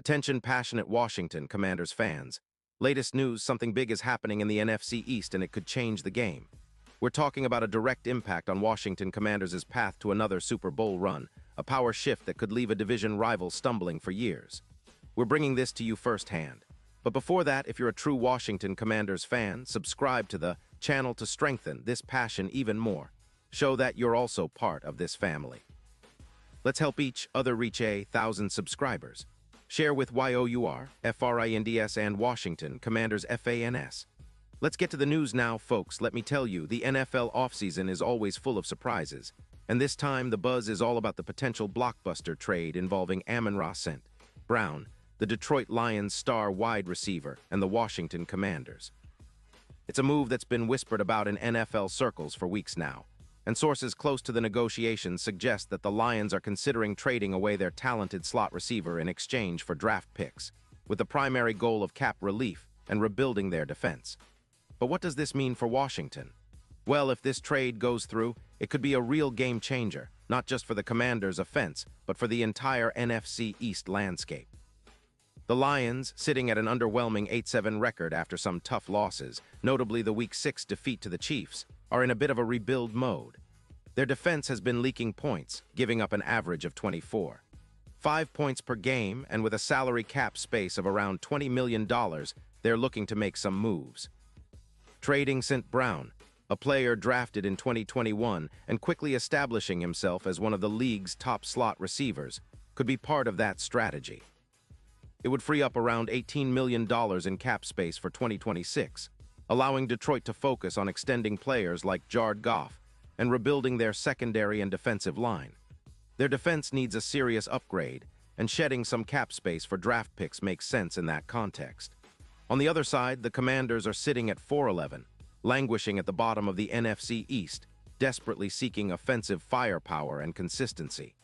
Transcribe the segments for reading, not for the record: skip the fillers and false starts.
Attention passionate Washington Commanders fans. Latest news, something big is happening in the NFC East and it could change the game. We're talking about a direct impact on Washington Commanders' path to another Super Bowl run, a power shift that could leave a division rival stumbling for years. We're bringing this to you firsthand. But before that, if you're a true Washington Commanders fan, subscribe to the channel to strengthen this passion even more. Show that you're also part of this family. Let's help each other reach 1,000 subscribers. Share with YOUR, FRINDS and Washington Commanders FANS. Let's get to the news now, folks. Let me tell you, the NFL offseason is always full of surprises. And this time, the buzz is all about the potential blockbuster trade involving Amon-Ra St. Brown, the Detroit Lions star wide receiver, and the Washington Commanders. It's a move that's been whispered about in NFL circles for weeks now, and sources close to the negotiations suggest that the Lions are considering trading away their talented slot receiver in exchange for draft picks, with the primary goal of cap relief and rebuilding their defense. But what does this mean for Washington? Well, if this trade goes through, it could be a real game changer, not just for the Commanders' offense, but for the entire NFC East landscape. The Lions, sitting at an underwhelming 8-7 record after some tough losses, notably the Week 6 defeat to the Chiefs, are in a bit of a rebuild mode. Their defense has been leaking points, giving up an average of 24. 5 points per game, and with a salary cap space of around $20 million, they're looking to make some moves. Trading St. Brown, a player drafted in 2021 and quickly establishing himself as one of the league's top slot receivers, could be part of that strategy. It would free up around $18 million in cap space for 2026, allowing Detroit to focus on extending players like Jared Goff and rebuilding their secondary and defensive line. Their defense needs a serious upgrade, and shedding some cap space for draft picks makes sense in that context. On the other side, the Commanders are sitting at 4-11, languishing at the bottom of the NFC East, desperately seeking offensive firepower and consistency.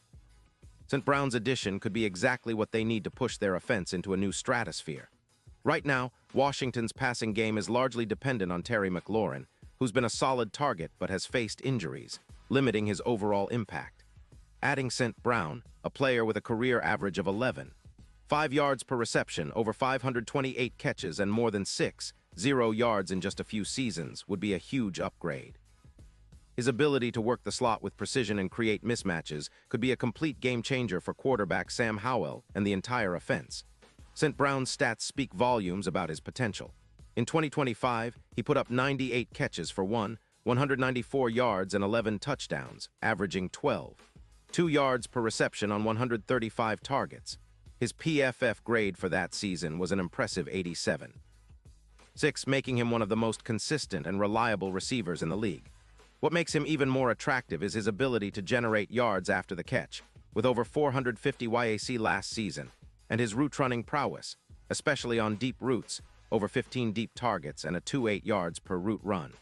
St. Brown's addition could be exactly what they need to push their offense into a new stratosphere. Right now, Washington's passing game is largely dependent on Terry McLaurin, who's been a solid target but has faced injuries, limiting his overall impact. Adding St. Brown, a player with a career average of 5 yards per reception, over 528 catches, and more than 0 yards in just a few seasons, would be a huge upgrade. His ability to work the slot with precision and create mismatches could be a complete game-changer for quarterback Sam Howell and the entire offense. St. Brown's stats speak volumes about his potential. In 2025, he put up 98 catches for 194 yards and 11 touchdowns, averaging 2 yards per reception on 135 targets. His PFF grade for that season was an impressive 87.6, making him one of the most consistent and reliable receivers in the league. What makes him even more attractive is his ability to generate yards after the catch, with over 450 YAC last season, and his route-running prowess, especially on deep routes, over 15 deep targets and a 2.8 yards per route run.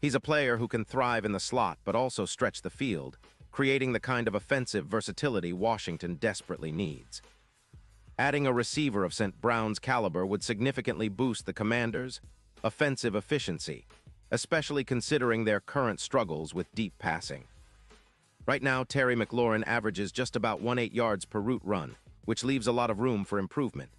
He's a player who can thrive in the slot but also stretch the field, creating the kind of offensive versatility Washington desperately needs. Adding a receiver of St. Brown's caliber would significantly boost the Commanders' offensive efficiency, especially considering their current struggles with deep passing. Right now, Terry McLaurin averages just about 1.8 yards per route run, which leaves a lot of room for improvement.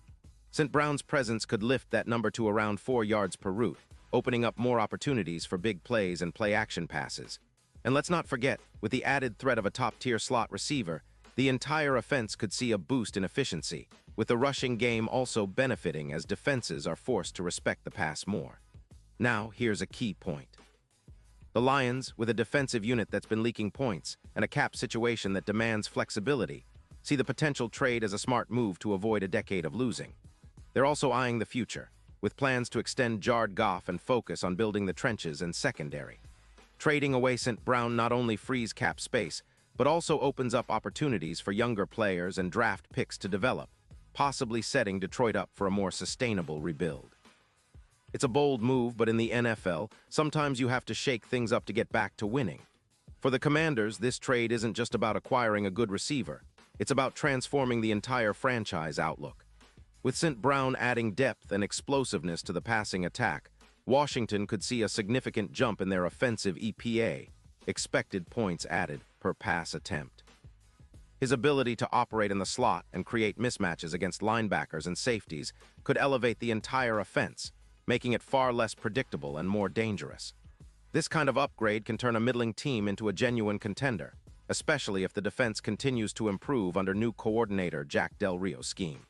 St. Brown's presence could lift that number to around 4 yards per route, opening up more opportunities for big plays and play-action passes. And let's not forget, with the added threat of a top-tier slot receiver, the entire offense could see a boost in efficiency, with the rushing game also benefiting as defenses are forced to respect the pass more. Now, here's a key point. The Lions, with a defensive unit that's been leaking points and a cap situation that demands flexibility, see the potential trade as a smart move to avoid a decade of losing. They're also eyeing the future, with plans to extend Jared Goff and focus on building the trenches and secondary. Trading away St. Brown not only frees cap space, but also opens up opportunities for younger players and draft picks to develop, possibly setting Detroit up for a more sustainable rebuild. It's a bold move, but in the NFL, sometimes you have to shake things up to get back to winning. For the Commanders, this trade isn't just about acquiring a good receiver. It's about transforming the entire franchise outlook. With St. Brown adding depth and explosiveness to the passing attack, Washington could see a significant jump in their offensive EPA, expected points added per pass attempt. His ability to operate in the slot and create mismatches against linebackers and safeties could elevate the entire offense, making it far less predictable and more dangerous. This kind of upgrade can turn a middling team into a genuine contender, especially if the defense continues to improve under new coordinator Jack Del Rio's scheme.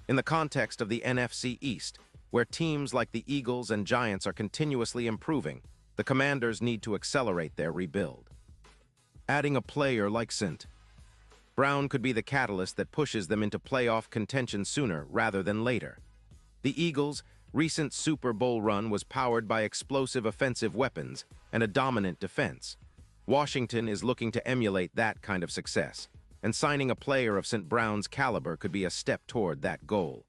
In the context of the NFC East, where teams like the Eagles and Giants are continuously improving, the Commanders need to accelerate their rebuild. Adding a player like St. Brown could be the catalyst that pushes them into playoff contention sooner rather than later. The Eagles' recent Super Bowl run was powered by explosive offensive weapons and a dominant defense. Washington is looking to emulate that kind of success, and signing a player of St. Brown's caliber could be a step toward that goal.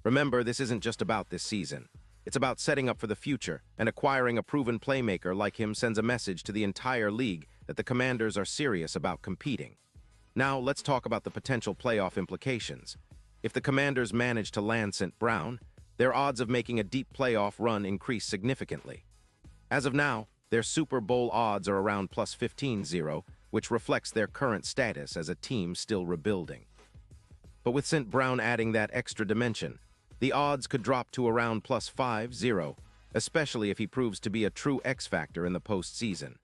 Remember, this isn't just about this season. It's about setting up for the future, and acquiring a proven playmaker like him sends a message to the entire league that the Commanders are serious about competing. Now, let's talk about the potential playoff implications. If the Commanders manage to land St. Brown, their odds of making a deep playoff run increase significantly. As of now, their Super Bowl odds are around plus 15-0, which reflects their current status as a team still rebuilding. But with St. Brown adding that extra dimension, the odds could drop to around plus 5-0, especially if he proves to be a true X-factor in the postseason.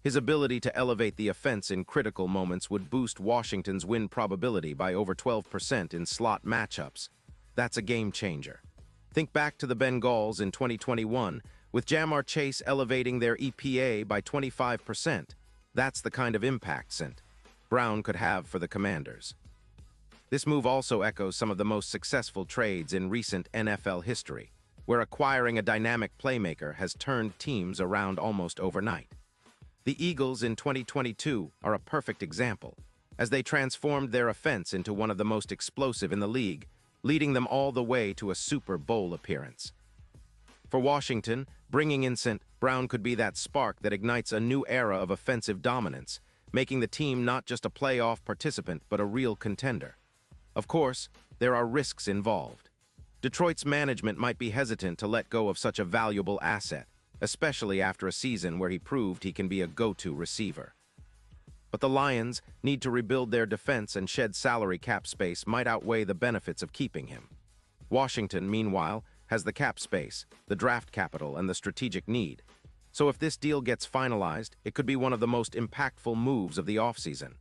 His ability to elevate the offense in critical moments would boost Washington's win probability by over 12% in slot matchups. That's a game changer. Think back to the Bengals in 2021, with Jamar Chase elevating their EPA by 25%. That's the kind of impact St. Brown could have for the Commanders. This move also echoes some of the most successful trades in recent NFL history, where acquiring a dynamic playmaker has turned teams around almost overnight. The Eagles in 2022 are a perfect example, as they transformed their offense into one of the most explosive in the league, leading them all the way to a Super Bowl appearance. For Washington, bringing in St. Brown could be that spark that ignites a new era of offensive dominance, making the team not just a playoff participant but a real contender. Of course, there are risks involved. Detroit's management might be hesitant to let go of such a valuable asset, especially after a season where he proved he can be a go-to receiver. But the Lions need to rebuild their defense, and shed salary cap space might outweigh the benefits of keeping him. Washington, meanwhile, has the cap space, the draft capital, and the strategic need. So if this deal gets finalized, it could be one of the most impactful moves of the offseason.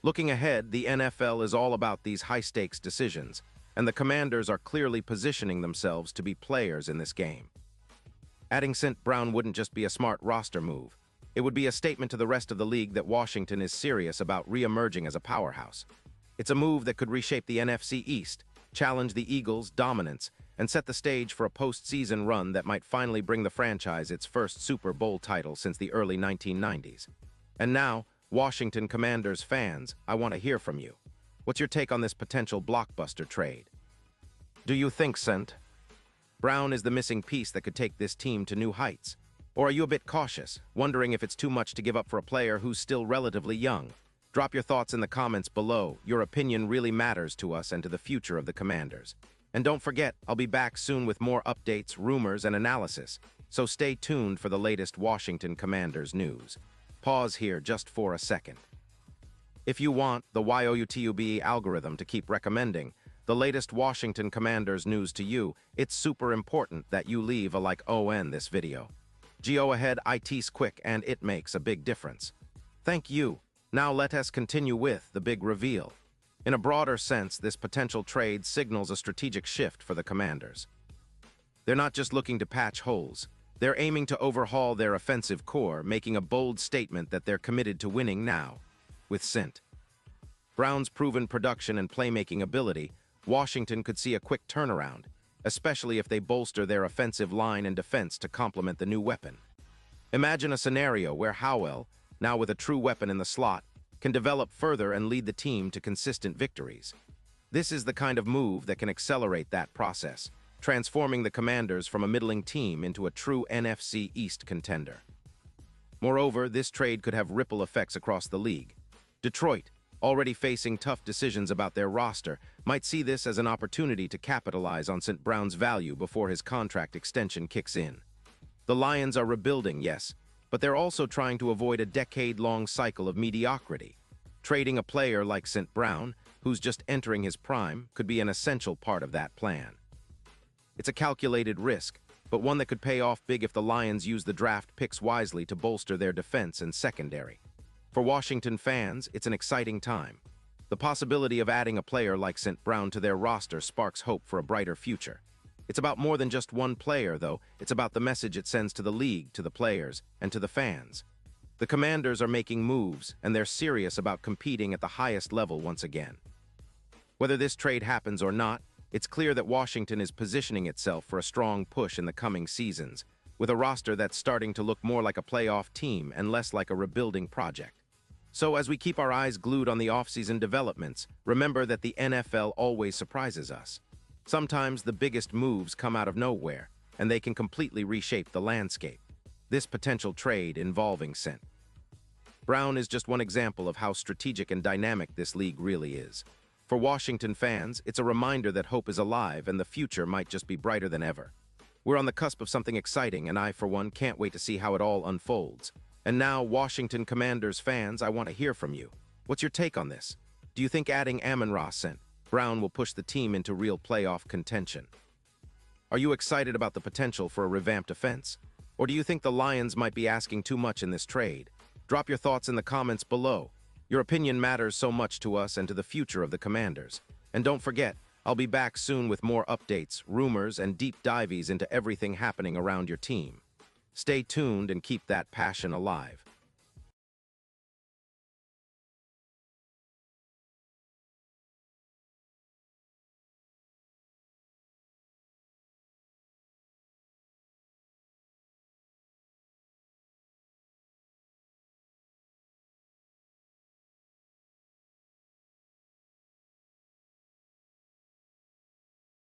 Looking ahead, the NFL is all about these high-stakes decisions, and the Commanders are clearly positioning themselves to be players in this game. Adding St. Brown wouldn't just be a smart roster move. It would be a statement to the rest of the league that Washington is serious about re-emerging as a powerhouse. It's a move that could reshape the NFC East, challenge the Eagles' dominance, and set the stage for a postseason run that might finally bring the franchise its first Super Bowl title since the early 1990s. And now, Washington Commanders fans, I want to hear from you. What's your take on this potential blockbuster trade? Do you think St. Brown is the missing piece that could take this team to new heights? Or are you a bit cautious, wondering if it's too much to give up for a player who's still relatively young? Drop your thoughts in the comments below. Your opinion really matters to us and to the future of the Commanders. And don't forget, I'll be back soon with more updates, rumors, and analysis. So stay tuned for the latest Washington Commanders news. Pause here just for a second. If you want the YouTube algorithm to keep recommending the latest Washington Commanders news to you, it's super important that you leave a like on this video. Go ahead, it's quick and it makes a big difference. Thank you. Now let us continue with the big reveal. In a broader sense, this potential trade signals a strategic shift for the Commanders. They're not just looking to patch holes. They're aiming to overhaul their offensive core, making a bold statement that they're committed to winning now. With St. Brown's proven production and playmaking ability, Washington could see a quick turnaround, especially if they bolster their offensive line and defense to complement the new weapon. Imagine a scenario where Howell, now with a true weapon in the slot, can develop further and lead the team to consistent victories. This is the kind of move that can accelerate that process, transforming the Commanders from a middling team into a true NFC East contender. Moreover, this trade could have ripple effects across the league. Detroit, already facing tough decisions about their roster, might see this as an opportunity to capitalize on St. Brown's value before his contract extension kicks in. The Lions are rebuilding, yes, but they're also trying to avoid a decade-long cycle of mediocrity. Trading a player like St. Brown, who's just entering his prime, could be an essential part of that plan. It's a calculated risk, but one that could pay off big if the Lions use the draft picks wisely to bolster their defense and secondary. For Washington fans, it's an exciting time. The possibility of adding a player like St. Brown to their roster sparks hope for a brighter future. It's about more than just one player, though. It's about the message it sends to the league, to the players, and to the fans. The Commanders are making moves, and they're serious about competing at the highest level once again. Whether this trade happens or not, it's clear that Washington is positioning itself for a strong push in the coming seasons, with a roster that's starting to look more like a playoff team and less like a rebuilding project. So as we keep our eyes glued on the offseason developments, remember that the NFL always surprises us. Sometimes the biggest moves come out of nowhere, and they can completely reshape the landscape. This potential trade involving St. Brown is just one example of how strategic and dynamic this league really is. For Washington fans, it's a reminder that hope is alive and the future might just be brighter than ever. We're on the cusp of something exciting, and I, for one, can't wait to see how it all unfolds. And now, Washington Commanders fans, I want to hear from you. What's your take on this? Do you think adding Amon-Ra St. Brown will push the team into real playoff contention? Are you excited about the potential for a revamped offense? Or do you think the Lions might be asking too much in this trade? Drop your thoughts in the comments below. Your opinion matters so much to us and to the future of the Commanders. And don't forget, I'll be back soon with more updates, rumors, and deep dives into everything happening around your team. Stay tuned and keep that passion alive.